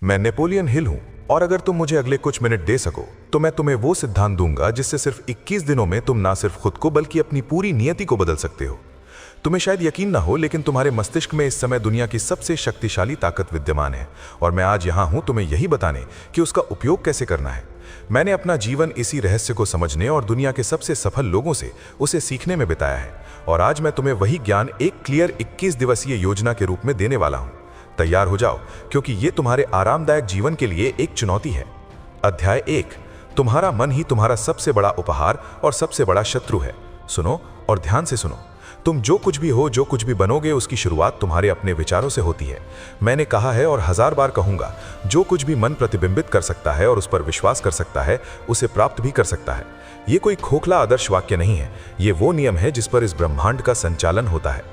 मैं Napoleon Hill हूं और अगर तुम मुझे अगले कुछ मिनट दे सको तो मैं तुम्हें वो सिद्धांत दूंगा जिससे सिर्फ 21 दिनों में तुम ना सिर्फ खुद को बल्कि अपनी पूरी नियति को बदल सकते हो। तुम्हें शायद यकीन ना हो, लेकिन तुम्हारे मस्तिष्क में इस समय दुनिया की सबसे शक्तिशाली ताकत विद्यमान है और मैं आज यहां हूं तुम्हें यही बताने कि उसका उपयोग कैसे करना है। मैंने अपना जीवन इसी रहस्य को समझने और दुनिया के सबसे सफल लोगों से उसे सीखने में बिताया है और आज मैं तुम्हें वही ज्ञान एक क्लियर 21 दिवसीय योजना के रूप में देने वाला हूं। तैयार हो जाओ, क्योंकि ये तुम्हारे आरामदायक जीवन के लिए एक चुनौती है। अध्याय 1, तुम्हारा मन ही तुम्हारा सबसे बड़ा उपहार और सबसे बड़ा शत्रु है। सुनो और ध्यान से सुनो। तुम जो कुछ भी हो, जो कुछ भी बनोगे, उसकी शुरुआत तुम्हारे अपने विचारों से होती है। मैंने कहा है और 1000 बार कहूंगा, जो कुछ भी मन प्रतिबिंबित कर सकता है और उस पर विश्वास कर सकता है, उसे प्राप्त भी कर सकता है। ये कोई खोखला आदर्श वाक्य नहीं है, ये वो नियम है जिस पर इस ब्रह्मांड का संचालन होता है।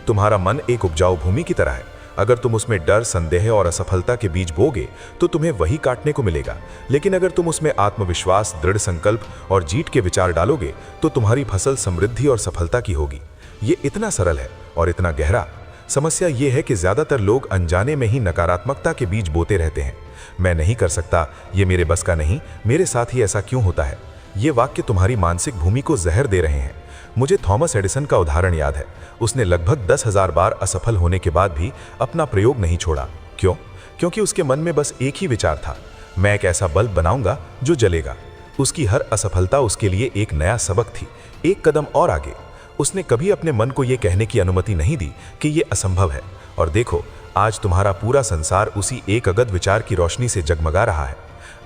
तुम्हारा मन एक उपजाऊ भूमि की तरह है। अगर तुम उसमें डर, संदेह और असफलता के बीज बोगे तो तुम्हें वही काटने को मिलेगा, लेकिन अगर तुम उसमें आत्मविश्वास, दृढ़ संकल्प और जीत के विचार डालोगे तो तुम्हारी फसल समृद्धि और सफलता की होगी। ये इतना सरल है और इतना गहरा। समस्या ये है कि ज्यादातर लोग अनजाने में ही नकारात्मकता के बीज बोते रहते हैं। मैं नहीं कर सकता, ये मेरे बस का नहीं, मेरे साथ ही ऐसा क्यों होता है। ये वाक्य तुम्हारी मानसिक भूमि को जहर दे रहे हैं। मुझे थॉमस एडिसन का उदाहरण याद है। उसने लगभग 10,000 बार असफल होने के बाद भी अपना प्रयोग नहीं छोड़ा। क्यों? क्योंकि उसके मन में बस एक ही विचार था, मैं एक ऐसा बल्ब बनाऊंगा जो जलेगा। उसकी हर असफलता उसके लिए एक नया सबक थी, एक कदम और आगे। उसने कभी अपने मन को यह कहने की अनुमति नहीं दी कि यह असंभव है। और देखो, आज तुम्हारा पूरा संसार उसी एक अगद विचार की रोशनी से जगमगा रहा है।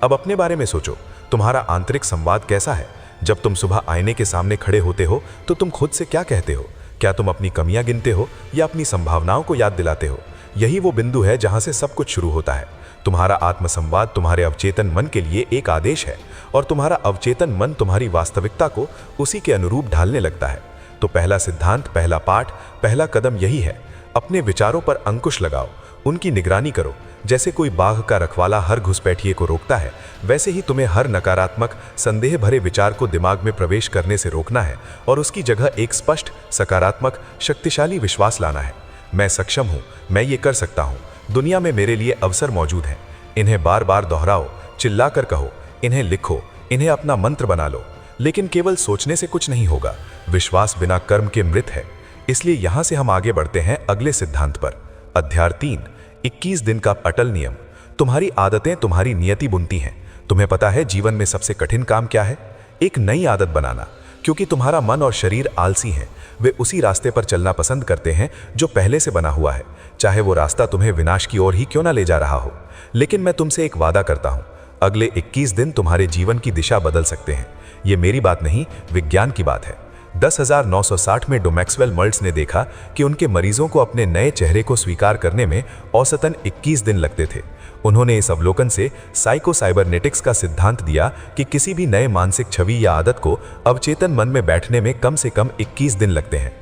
अब अपने बारे में सोचो, तुम्हारा आंतरिक संवाद कैसा है? जब तुम सुबह आईने के सामने खड़े होते हो तो तुम खुद से क्या कहते हो? क्या तुम अपनी कमियां गिनते हो या अपनी संभावनाओं को याद दिलाते हो? यही वो बिंदु है जहां से सब कुछ शुरू होता है। तुम्हारा आत्मसंवाद तुम्हारे अवचेतन मन के लिए एक आदेश है और तुम्हारा अवचेतन मन तुम्हारी वास्तविकता को उसी के अनुरूप ढालने लगता है। तो पहला सिद्धांत, पहला पाठ, पहला कदम यही है, अपने विचारों पर अंकुश लगाओ, उनकी निगरानी करो। जैसे कोई बाघ का रखवाला हर घुसपैठिए को रोकता है, वैसे ही तुम्हें हर नकारात्मक, संदेह भरे विचार को दिमाग में प्रवेश करने से रोकना है और उसकी जगह एक स्पष्ट, सकारात्मक, शक्तिशाली विश्वास लाना है। मैं सक्षम हूं, मैं ये कर सकता हूं, दुनिया में मेरे लिए अवसर मौजूद हैं। इन्हें बार बार दोहराओ, चिल्लाकर कहो, इन्हें लिखो, इन्हें अपना मंत्र बना लो। लेकिन केवल सोचने से कुछ नहीं होगा। विश्वास बिना कर्म के मृत है। इसलिए यहां से हम आगे बढ़ते हैं अगले सिद्धांत पर। अध्याय 3, 21 दिन का अटल नियम। तुम्हारी आदतें तुम्हारी नियति बुनती हैं। तुम्हें पता है जीवन में सबसे कठिन काम क्या है? एक नई आदत बनाना। क्योंकि तुम्हारा मन और शरीर आलसी हैं, वे उसी रास्ते पर चलना पसंद करते हैं जो पहले से बना हुआ है, चाहे वो रास्ता तुम्हें विनाश की ओर ही क्यों ना ले जा रहा हो। लेकिन मैं तुमसे एक वादा करता हूं, अगले 21 दिन तुम्हारे जीवन की दिशा बदल सकते हैं। ये मेरी बात नहीं, विज्ञान की बात है। 10,960 में डोमैक्सवेल मल्ट्स ने देखा कि उनके मरीजों को अपने नए चेहरे को स्वीकार करने में औसतन 21 दिन लगते थे। उन्होंने इस अवलोकन से साइकोसाइबरनेटिक्स का सिद्धांत दिया कि किसी भी नए मानसिक छवि या आदत को अवचेतन मन में बैठने में कम से कम 21 दिन लगते हैं।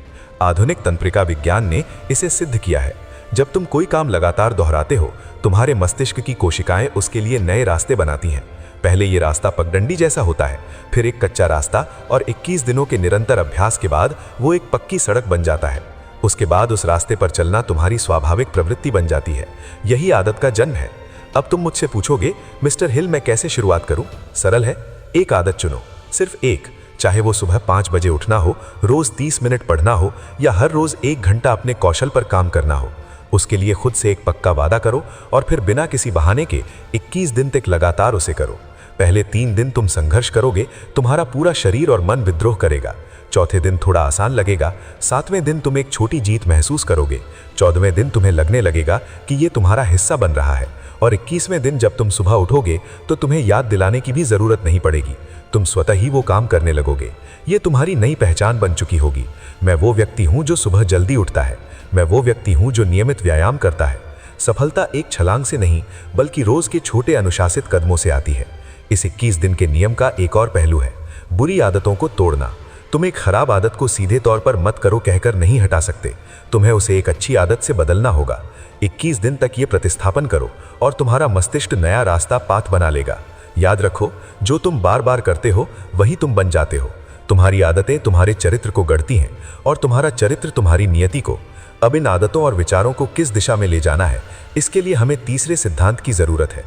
आधुनिक तंत्रिका विज्ञान ने इसे सिद्ध किया है। जब तुम कोई काम लगातार दोहराते हो, तुम्हारे मस्तिष्क की कोशिकाएं उसके लिए नए रास्ते बनाती हैं। पहले ये रास्ता पगडंडी जैसा होता है, फिर एक कच्चा रास्ता, और 21 दिनों के निरंतर अभ्यास के बाद वो एक पक्की सड़क बन जाता है। उसके बाद उस रास्ते पर चलना तुम्हारी स्वाभाविक प्रवृत्ति बन जाती है। यही आदत का जन्म है। अब तुम मुझसे पूछोगे, मिस्टर हिल, मैं कैसे शुरुआत करूं? सरल है, एक आदत चुनो, सिर्फ एक। चाहे वो सुबह 5 बजे उठना हो, रोज 30 मिनट पढ़ना हो या हर रोज 1 घंटा अपने कौशल पर काम करना हो। उसके लिए खुद से एक पक्का वादा करो और फिर बिना किसी बहाने के 21 दिन तक लगातार उसे करो। पहले 3 दिन तुम संघर्ष करोगे, तुम्हारा पूरा शरीर और मन विद्रोह करेगा। चौथे दिन थोड़ा आसान लगेगा। 7वें दिन तुम एक छोटी जीत महसूस करोगे। 14वें दिन तुम्हें लगने लगेगा कि ये तुम्हारा हिस्सा बन रहा है। और 21वें दिन जब तुम सुबह उठोगे तो तुम्हें याद दिलाने की भी जरूरत नहीं पड़ेगी, तुम स्वतः ही वो काम करने लगोगे। ये तुम्हारी नई पहचान बन चुकी होगी। मैं वो व्यक्ति हूँ जो सुबह जल्दी उठता है। मैं वो व्यक्ति हूँ जो नियमित व्यायाम करता है। सफलता एक छलांग से नहीं, बल्कि रोज के छोटे अनुशासित कदमों से आती है। इस 21 दिन के नियम का एक और पहलू है, बुरी आदतों को तोड़ना। तुम एक खराब आदत को सीधे तौर पर मत करो कहकर नहीं हटा सकते, तुम्हें उसे एक अच्छी आदत से बदलना होगा। 21 दिन तक ये प्रतिस्थापन करो और तुम्हारा मस्तिष्क नया रास्ता पाथ बना लेगा। याद रखो, जो तुम बार बार करते हो वही तुम बन जाते हो। तुम्हारी आदतें तुम्हारे चरित्र को गढ़ती हैं और तुम्हारा चरित्र तुम्हारी नियति को। अब इन आदतों और विचारों को किस दिशा में ले जाना है, इसके लिए हमें तीसरे सिद्धांत की जरूरत है।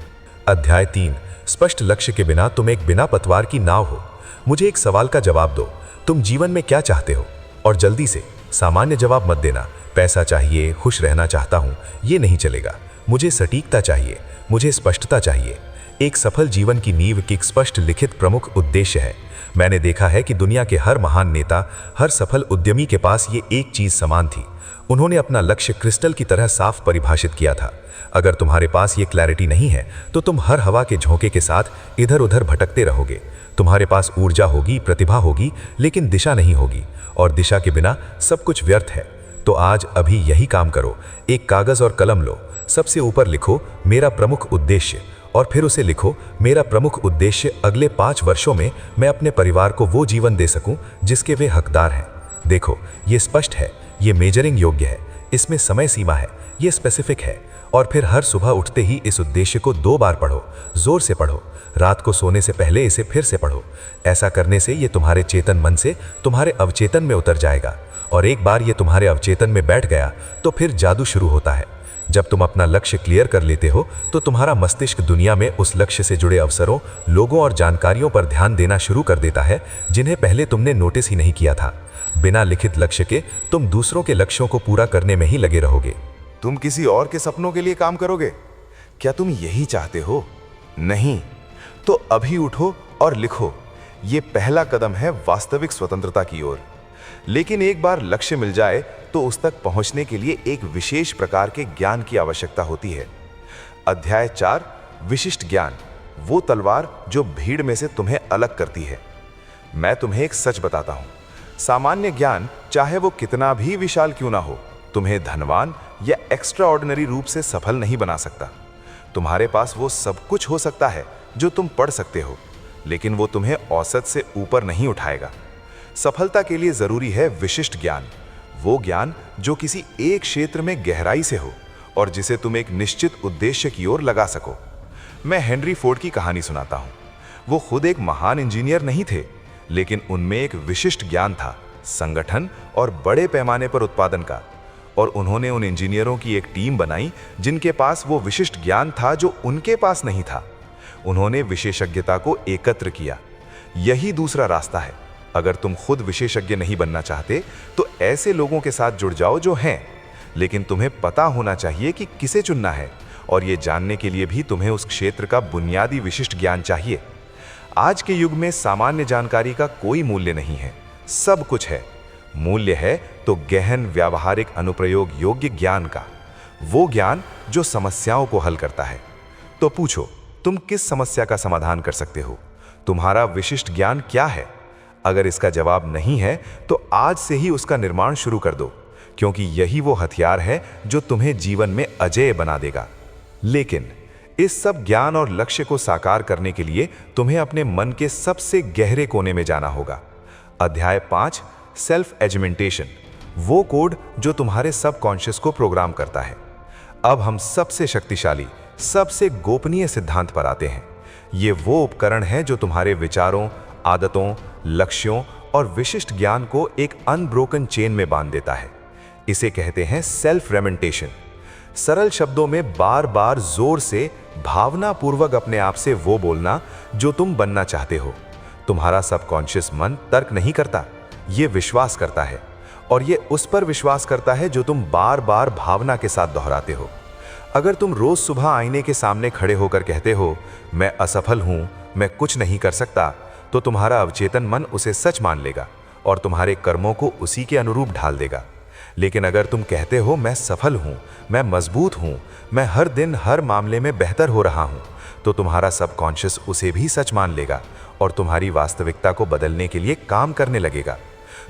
अध्याय 3, स्पष्ट लक्ष्य के बिना तुम एक बिना पतवार की नाव हो। मुझे एक सवाल का जवाब दो, तुम जीवन में क्या चाहते हो? और जल्दी से। सामान्य जवाब मत देना, पैसा चाहिए, खुश रहना चाहता हूं, ये नहीं चलेगा। मुझे सटीकता चाहिए, मुझे स्पष्टता चाहिए। एक सफल जीवन की नींव की एक स्पष्ट लिखित प्रमुख उद्देश्य है। मैंने देखा है कि दुनिया के हर महान नेता, हर सफल उद्यमी के पास ये एक चीज समान थी। उन्होंने अपना लक्ष्य क्रिस्टल की तरह साफ परिभाषित किया था। अगर तुम्हारे पास ये क्लैरिटी नहीं है तो तुम हर हवा के झोंके के साथ इधर उधर भटकते रहोगे। तुम्हारे पास ऊर्जा होगी, प्रतिभा होगी, लेकिन दिशा नहीं होगी, और दिशा के बिना सब कुछ व्यर्थ है। तो आज अभी यही काम करो। एक कागज और कलम लो, सबसे ऊपर लिखो मेरा प्रमुख उद्देश्य, और फिर उसे लिखो मेरा प्रमुख उद्देश्य अगले 5 वर्षों में मैं अपने परिवार को वो जीवन दे सकूं जिसके वे हकदार हैं। देखो, ये स्पष्ट है, ये मेजरिंग योग्य है, इसमें समय सीमा है, ये स्पेसिफिक है। और फिर हर सुबह उठते ही इस उद्देश्य को 2 बार पढ़ो, जोर से पढ़ो। रात को सोने से पहले इसे फिर से पढ़ो। ऐसा करने से ये तुम्हारे चेतन मन से तुम्हारे अवचेतन में उतर जाएगा, और एक बार ये तुम्हारे अवचेतन में बैठ गया तो फिर जादू शुरू होता है। जब तुम अपना लक्ष्य क्लियर कर लेते हो तो तुम्हारा मस्तिष्क दुनिया में उस लक्ष्य से जुड़े अवसरों, लोगों और जानकारियों पर ध्यान देना शुरू कर देता है जिन्हें पहले तुमने नोटिस ही नहीं किया था। बिना लिखित लक्ष्य के तुम दूसरों के लक्ष्यों को पूरा करने में ही लगे रहोगे। तुम किसी और के सपनों के लिए काम करोगे? क्या तुम यही चाहते हो? नहीं। तो अभी उठो और लिखो। ये पहला कदम है वास्तविक स्वतंत्रता की ओर। लेकिन एक बार लक्ष्य मिल जाए तो उस तक पहुंचने के लिए एक विशेष प्रकार के ज्ञान की आवश्यकता होती है। अध्याय 4, विशिष्ट ज्ञान, वो तलवार जो भीड़ में से तुम्हें अलग करती है। मैं तुम्हें एक सच बताता हूं, सामान्य ज्ञान चाहे वो कितना भी विशाल क्यों ना हो, तुम्हें धनवान या एक्स्ट्रा ऑर्डिनरी रूप से सफल नहीं बना सकता। तुम्हारे पास वो सब कुछ हो सकता है जो तुम पढ़ सकते हो, लेकिन वो तुम्हें औसत से ऊपर नहीं उठाएगा। सफलता के लिए जरूरी है विशिष्ट ज्ञान, वो ज्ञान जो किसी एक क्षेत्र में गहराई से हो और जिसे तुम एक निश्चित उद्देश्य की ओर लगा सको। मैं हेनरी फोर्ड की कहानी सुनाता हूं। वो खुद एक महान इंजीनियर नहीं थे, लेकिन उनमें एक विशिष्ट ज्ञान था, संगठन और बड़े पैमाने पर उत्पादन का। और उन्होंने उन इंजीनियरों की एक टीम बनाई जिनके पास वो विशिष्ट ज्ञान था जो उनके पास नहीं था। उन्होंने विशेषज्ञता को एकत्र किया। यही दूसरा रास्ता है। अगर तुम खुद विशेषज्ञ नहीं बनना चाहते तो ऐसे लोगों के साथ जुड़ जाओ जो हैं, लेकिन तुम्हें पता होना चाहिए कि किसे चुनना है, और ये जानने के लिए भी तुम्हें उस क्षेत्र का बुनियादी विशिष्ट ज्ञान चाहिए। आज के युग में सामान्य जानकारी का कोई मूल्य नहीं है, सब कुछ है। मूल्य है तो गहन व्यावहारिक अनुप्रयोग योग्य ज्ञान का, वो ज्ञान जो समस्याओं को हल करता है। तो पूछो, तुम किस समस्या का समाधान कर सकते हो? तुम्हारा विशिष्ट ज्ञान क्या है? अगर इसका जवाब नहीं है तो आज से ही उसका निर्माण शुरू कर दो, क्योंकि यही वो हथियार है जो तुम्हें जीवन में अजेय बना देगा। लेकिन इस सब ज्ञान और लक्ष्य को साकार करने के लिए तुम्हें अपने मन के सबसे गहरे कोने में जाना होगा। अध्याय 5, सेल्फ एजुमेंटेशन, वो कोड जो तुम्हारे सबकॉन्शियस को प्रोग्राम करता है। अब हम सबसे शक्तिशाली, सबसे गोपनीय सिद्धांत पर आते हैं। ये वो उपकरण है जो तुम्हारे विचारों, आदतों, लक्ष्यों और विशिष्ट ज्ञान को एक अनब्रोकन चेन में बांध देता है। इसे कहते हैं सेल्फ रेमेंटेशन। सरल शब्दों में बार बार जोर से, भावनापूर्वक अपने आप से वो बोलना जो तुम बनना चाहते हो। तुम्हारा सबकॉन्शियस मन तर्क नहीं करता, ये विश्वास करता है, और ये उस पर विश्वास करता है जो तुम बार बार भावना के साथ दोहराते हो। अगर तुम रोज सुबह आईने के सामने खड़े होकर कहते हो मैं असफल हूं, मैं कुछ नहीं कर सकता, तो तुम्हारा अवचेतन मन उसे सच मान लेगा और तुम्हारे कर्मों को उसी के अनुरूप ढाल देगा। लेकिन अगर तुम कहते हो मैं सफल हूं, मैं मजबूत हूं, मैं हर दिन हर मामले में बेहतर हो रहा हूं, तो तुम्हारा सबकॉन्शियस उसे भी सच मान लेगा और तुम्हारी वास्तविकता को बदलने के लिए काम करने लगेगा।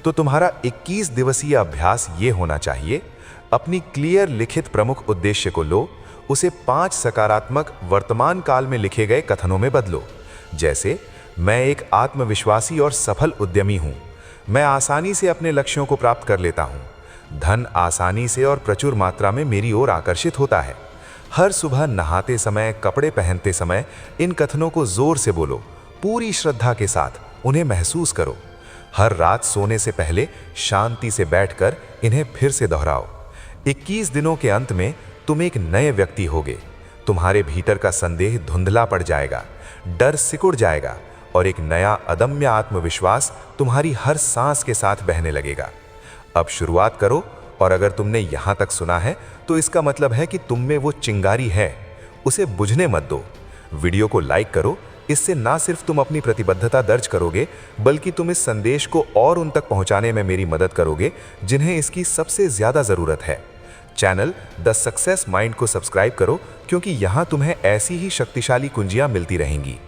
तो तुम्हारा 21 दिवसीय अभ्यास ये होना चाहिए, अपनी क्लियर लिखित प्रमुख उद्देश्य को लो, उसे 5 सकारात्मक वर्तमान काल में लिखे गए कथनों में बदलो। जैसे, मैं एक आत्मविश्वासी और सफल उद्यमी हूं, मैं आसानी से अपने लक्ष्यों को प्राप्त कर लेता हूं, धन आसानी से और प्रचुर मात्रा में मेरी ओर आकर्षित होता है। हर सुबह नहाते समय, कपड़े पहनते समय इन कथनों को जोर से बोलो, पूरी श्रद्धा के साथ उन्हें महसूस करो। हर रात सोने से पहले शांति से बैठकर इन्हें फिर से दोहराओ। 21 दिनों के अंत में तुम एक नए व्यक्ति होगे। तुम्हारे भीतर का संदेह धुंधला पड़ जाएगा, डर सिकुड़ जाएगा और एक नया अदम्य आत्मविश्वास तुम्हारी हर सांस के साथ बहने लगेगा। अब शुरुआत करो, और अगर तुमने यहां तक सुना है तो इसका मतलब है कि तुम में वो चिंगारी है, उसे बुझने मत दो। वीडियो को लाइक करो, इससे ना सिर्फ तुम अपनी प्रतिबद्धता दर्ज करोगे बल्कि तुम इस संदेश को और उन तक पहुंचाने में मेरी मदद करोगे जिन्हें इसकी सबसे ज्यादा जरूरत है। चैनल द सक्सेस माइंड को सब्सक्राइब करो, क्योंकि यहां तुम्हें ऐसी ही शक्तिशाली कुंजियां मिलती रहेंगी।